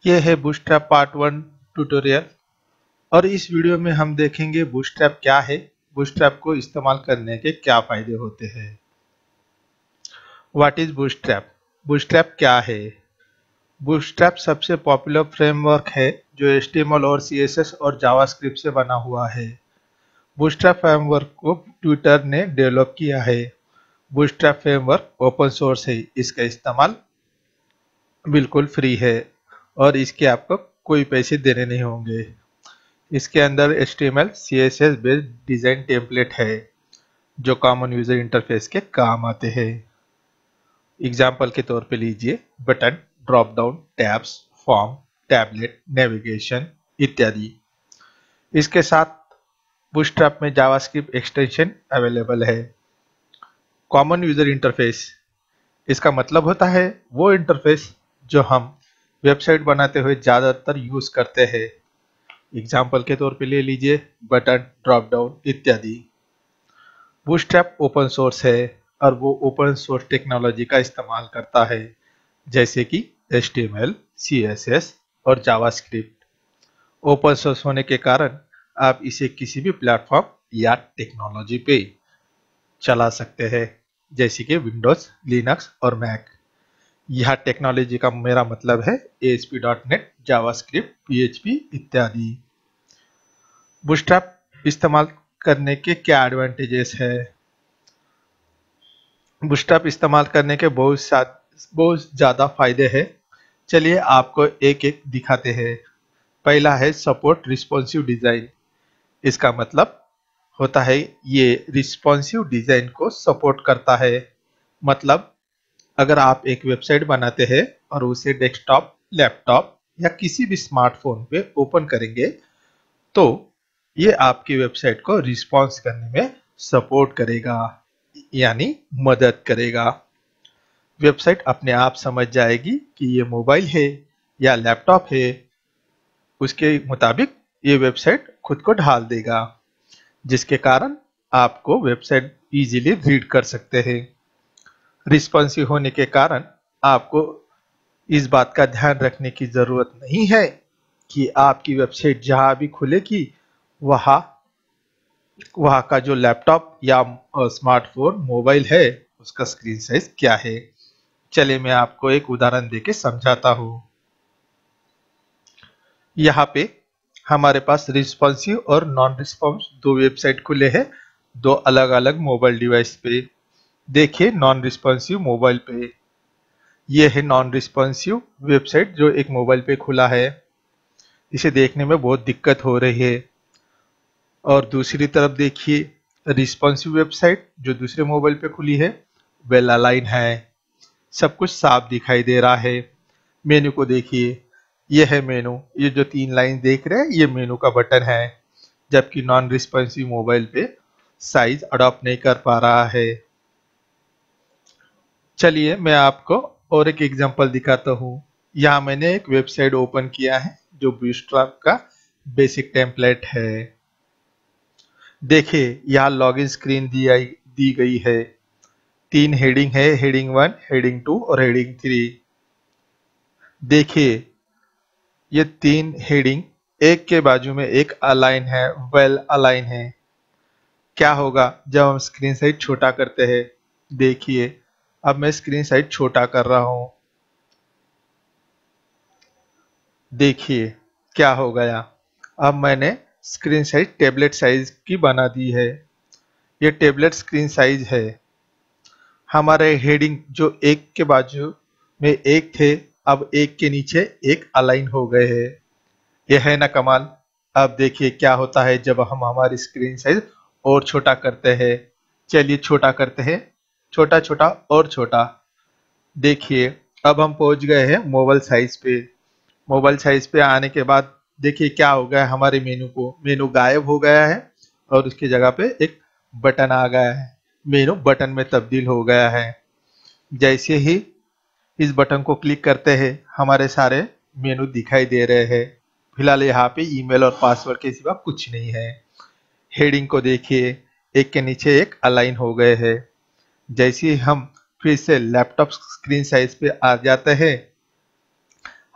ये है bootstrap part 1 tutorial. और इस वीडियो में हम देखेंगे बूटस्ट्रैप क्या है, बूटस्ट्रैप को इस्तेमाल करने के क्या फायदे होते हैं। What is bootstrap? बूटस्ट्रैप क्या है? बूटस्ट्रैप सबसे पॉपुलर फ्रेमवर्क है जो HTML और CSS और जावास्क्रिप्ट से बना हुआ है। बूटस्ट्रैप फ्रेमवर्क को ट्विटर ने डेवलप किया है। बूटस्ट्रैप फ्रेमवर्क ओपन सोर्स है, इसका इस्तेमाल बिल्कुल फ्री है और इसके आपको कोई पैसे देने नहीं होंगे। इसके अंदर HTML CSS based design template है जो कॉमन यूजर इंटरफेस के काम आते हैं। एग्जाम्पल के तौर पे लीजिए button, drop down, tabs, form, tablet, navigation इत्यादि। इसके साथ बूटस्ट्रैप में जावास्क्रिप्ट एक्सटेंशन अवेलेबल है। कॉमन यूजर इंटरफेस, इसका मतलब होता है वो इंटरफेस जो हम वेबसाइट बनाते हुए ज़्यादातर यूज करते हैं। एग्जाम्पल के तौर पे ले लीजिए बटन, ड्रॉप डाउन इत्यादि। बूटस्ट्रैप ओपन सोर्स है और वो ओपन सोर्स टेक्नोलॉजी का इस्तेमाल करता है जैसे कि HTML, CSS और जावास्क्रिप्ट। ओपन सोर्स होने के कारण आप इसे किसी भी प्लेटफॉर्म या टेक्नोलॉजी पे चला सकते हैं जैसे कि विंडोज, लिनक्स और मैक। यह टेक्नोलॉजी का मेरा मतलब है ASP.NET, जावास्क्रिप्ट, PHP इत्यादि। बूटस्ट्रैप इस्तेमाल करने के क्या एडवांटेजेस है? बूटस्ट्रैप इस्तेमाल करने के बहुत ज़्यादा फायदे हैं। चलिए आपको एक एक दिखाते हैं। पहला है सपोर्ट रिस्पॉन्सिव डिज़ाइन। इसका मतलब होता है ये रिस्पॉन्सिव डिज़ाइन को सपोर्ट करता है। मतलब अगर आप एक वेबसाइट बनाते हैं और उसे डेस्कटॉप, लैपटॉप या किसी भी स्मार्टफोन पे ओपन करेंगे तो ये आपकी वेबसाइट को रिस्पॉन्स करने में सपोर्ट करेगा, यानी मदद करेगा। वेबसाइट अपने आप समझ जाएगी कि ये मोबाइल है या लैपटॉप है, उसके मुताबिक ये वेबसाइट खुद को ढाल देगा, जिसके कारण आपको वेबसाइट इजीली रीड कर सकते हैं। रिस्पॉन्सिव होने के कारण आपको इस बात का ध्यान रखने की जरूरत नहीं है कि आपकी वेबसाइट जहां भी खुलेगी वहाँ का जो लैपटॉप या स्मार्टफोन, मोबाइल है उसका स्क्रीन साइज क्या है। चलिए मैं आपको एक उदाहरण देके समझाता हूँ। यहाँ पे हमारे पास रिस्पॉन्सिव और नॉन रिस्पॉन्स दो वेबसाइट खुले हैं, दो अलग अलग मोबाइल डिवाइस पे। देखिए नॉन रिस्पॉन्सिव मोबाइल पे, ये है नॉन रिस्पॉन्सिव वेबसाइट जो एक मोबाइल पे खुला है। इसे देखने में बहुत दिक्कत हो रही है। और दूसरी तरफ देखिए रिस्पॉन्सिव वेबसाइट जो दूसरे मोबाइल पे खुली है, वेल अलाइन है, सब कुछ साफ दिखाई दे रहा है। मेनू को देखिए, ये है मेनू, ये जो 3 लाइन देख रहे हैं ये मेनू का बटन है, जबकि नॉन रिस्पॉन्सिव मोबाइल पे साइज अडॉप्ट नहीं कर पा रहा है। चलिए मैं आपको और एक एग्जांपल दिखाता हूँ। यहाँ मैंने एक वेबसाइट ओपन किया है जो बूटस्ट्रैप का बेसिक टेम्पलेट है। देखिए यहाँ लॉगिन स्क्रीन दी गई है। 3 हेडिंग है, हेडिंग 1, हेडिंग 2 और हेडिंग 3। देखिए ये 3 हेडिंग एक के बाजू में एक अलाइन है, वेल अलाइन है। क्या होगा जब हम स्क्रीन साइज छोटा करते हैं? देखिए अब मैं स्क्रीन साइज छोटा कर रहा हूं, देखिए क्या हो गया। अब मैंने स्क्रीन साइज टेबलेट साइज की बना दी है। ये टेबलेट स्क्रीन साइज है। हमारे हेडिंग जो एक के बाजू में एक थे, अब एक के नीचे एक अलाइन हो गए हैं। यह है ना कमाल। अब देखिए क्या होता है जब हम हमारी स्क्रीन साइज और छोटा करते हैं। चलिए छोटा करते हैं, छोटा छोटा और छोटा। देखिए अब हम पहुंच गए हैं मोबाइल साइज पे। मोबाइल साइज पे आने के बाद देखिए क्या हो गया, हमारे मेनू गायब हो गया है और उसकी जगह पे एक बटन आ गया है। मेनू बटन में तब्दील हो गया है। जैसे ही इस बटन को क्लिक करते हैं हमारे सारे मेनू दिखाई दे रहे हैं। फिलहाल यहाँ पे ईमेल और पासवर्ड के सिवा कुछ नहीं है। हेडिंग को देखिए, एक के नीचे एक अलाइन हो गए हैं। जैसे ही हम फिर से लैपटॉप स्क्रीन साइज पे आ जाते हैं,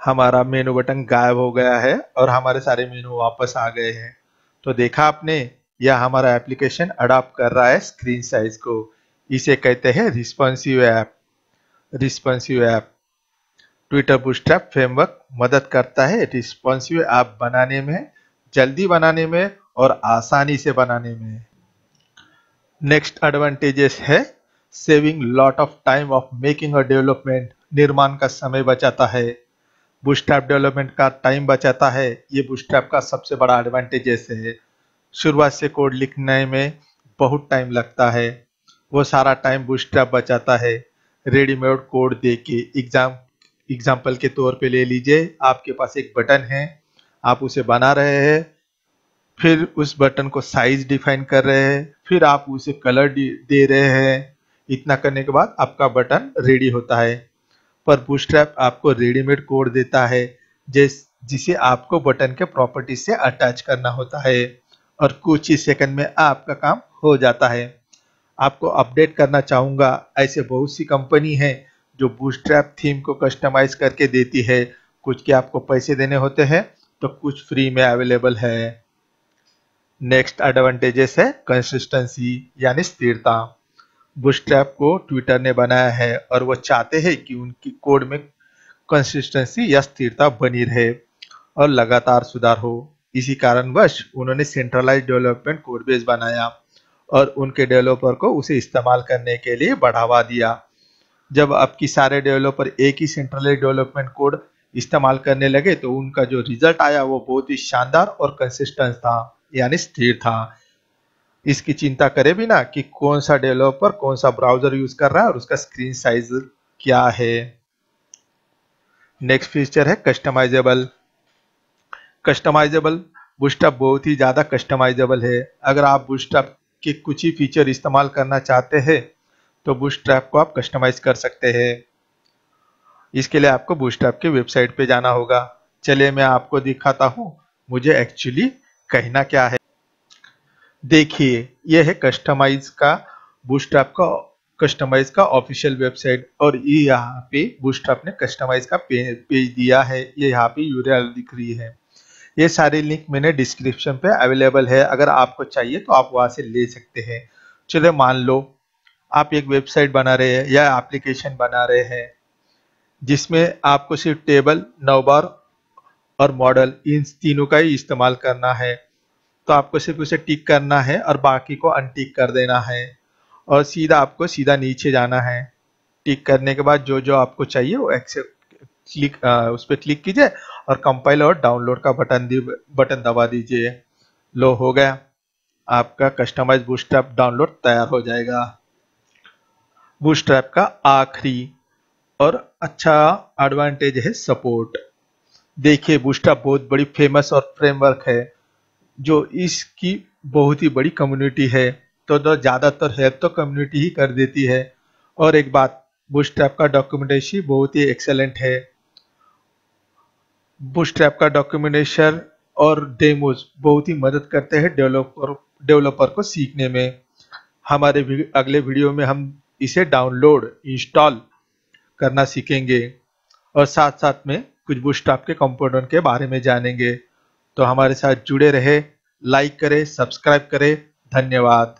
हमारा मेनू बटन गायब हो गया है और हमारे सारे मेनू वापस आ गए हैं। तो देखा आपने, यह हमारा एप्लीकेशन अडॉप्ट कर रहा है स्क्रीन साइज को। इसे कहते हैं responsive app. Responsive app Twitter bootstrap framework मदद करता है रिस्पॉन्सिव ऐप बनाने में, जल्दी बनाने में और आसानी से बनाने में। नेक्स्ट एडवांटेजेस है saving lot of time of making a development. निर्माण का समय बचाता है, बूटस्ट्रैप डेवलपमेंट का टाइम बचाता है। ये बूटस्ट्रैप का सबसे बड़ा एडवांटेजेस है। शुरुआत से कोड लिखने में बहुत टाइम लगता है, वो सारा टाइम बूटस्ट्रैप बचाता है। रेडीमेड कोड दे के एग्जाम्पल के तौर पे ले लीजिए, आपके पास एक बटन है, आप उसे बना रहे हैं, फिर उस बटन को साइज डिफाइन कर रहे हैं, फिर आप उसे कलर दे रहे हैं। इतना करने के बाद आपका बटन रेडी होता है। पर बूटस्ट्रैप आपको रेडीमेड कोड देता है जिसे आपको बटन के प्रॉपर्टीज से अटैच करना होता है और कुछ ही सेकंड में आपका काम हो जाता है। आपको अपडेट करना चाहूँगा, ऐसे बहुत सी कंपनी है जो बूटस्ट्रैप थीम को कस्टमाइज करके देती है। कुछ के आपको पैसे देने होते हैं तो कुछ फ्री में अवेलेबल है। नेक्स्ट एडवांटेजेस है कंसिस्टेंसी यानी स्थिरता। बूटस्ट्रैप को ट्विटर ने बनाया है और वो चाहते हैं कि उनकी कोड में कंसिस्टेंसी या स्थिरता बनी रहे और लगातार सुधार हो। इसी कारणवश उन्होंने सेंट्रलाइज डेवलपमेंट कोड बेस बनाया और उनके डेवलपर को उसे इस्तेमाल करने के लिए बढ़ावा दिया। जब आपकी सारे डेवलपर एक ही सेंट्रलाइज डेवलपमेंट कोड इस्तेमाल करने लगे तो उनका जो रिजल्ट आया वो बहुत ही शानदार और कंसिस्टेंट था, यानी स्थिर था। इसकी चिंता करे बिना कि कौन सा डेवलपर कौन सा ब्राउजर यूज कर रहा है और उसका स्क्रीन साइज क्या है। नेक्स्ट फीचर है कस्टमाइजेबल। कस्टमाइजेबल बूटस्ट्रैप बहुत ही ज्यादा कस्टमाइजेबल है। अगर आप बूटस्ट्रैप के कुछ ही फीचर इस्तेमाल करना चाहते हैं तो बूटस्ट्रैप को आप कस्टमाइज कर सकते हैं। इसके लिए आपको बूटस्ट्रैप की वेबसाइट पे जाना होगा। चलिए मैं आपको दिखाता हूँ मुझे एक्चुअली कहना क्या है। देखिए, यह है बूटस्ट्रैप का ऑफिशियल वेबसाइट और ये यहाँ पे बूटस्ट्रैप ने कस्टमाइज का पेज दिया है। ये यहाँ पे यूआरएल दिख रही है। ये सारे लिंक मैंने डिस्क्रिप्शन पे अवेलेबल है, अगर आपको चाहिए तो आप वहां से ले सकते हैं। चलिए मान लो आप एक वेबसाइट बना रहे हैं या एप्लीकेशन बना रहे हैं जिसमें आपको सिर्फ टेबल, नवबार और मॉडल इन तीनों का ही इस्तेमाल करना है। तो आपको सिर्फ उसे टिक करना है और बाकी को अनटिक कर देना है और आपको सीधा नीचे जाना है। टिक करने के बाद जो जो आपको चाहिए वो उस पर क्लिक कीजिए और कंपाइल और डाउनलोड का बटन दबा दीजिए। लो, हो गया, आपका कस्टमाइज बूटस्ट्रैप डाउनलोड तैयार हो जाएगा। बूटस्ट्रैप का आखिरी और अच्छा एडवांटेज है सपोर्ट। देखिए, बूटस्ट्रैप बहुत बड़ी फेमस और फ्रेमवर्क है जो इसकी बहुत ही बड़ी कम्युनिटी है, तो ज़्यादातर हेल्प तो कम्युनिटी ही कर देती है। और एक बात, बूटस्ट्रैप का डॉक्यूमेंटेशन बहुत ही एक्सेलेंट है। बूटस्ट्रैप का डॉक्यूमेंटेशन और डेमोज बहुत ही मदद करते हैं डेवलपर को सीखने में। हमारे अगले वीडियो में हम इसे डाउनलोड इंस्टॉल करना सीखेंगे और साथ साथ में कुछ बूटस्ट्रैप के कंपोनेंट के बारे में जानेंगे। तो हमारे साथ जुड़े रहे, लाइक करें, सब्सक्राइब करें। धन्यवाद।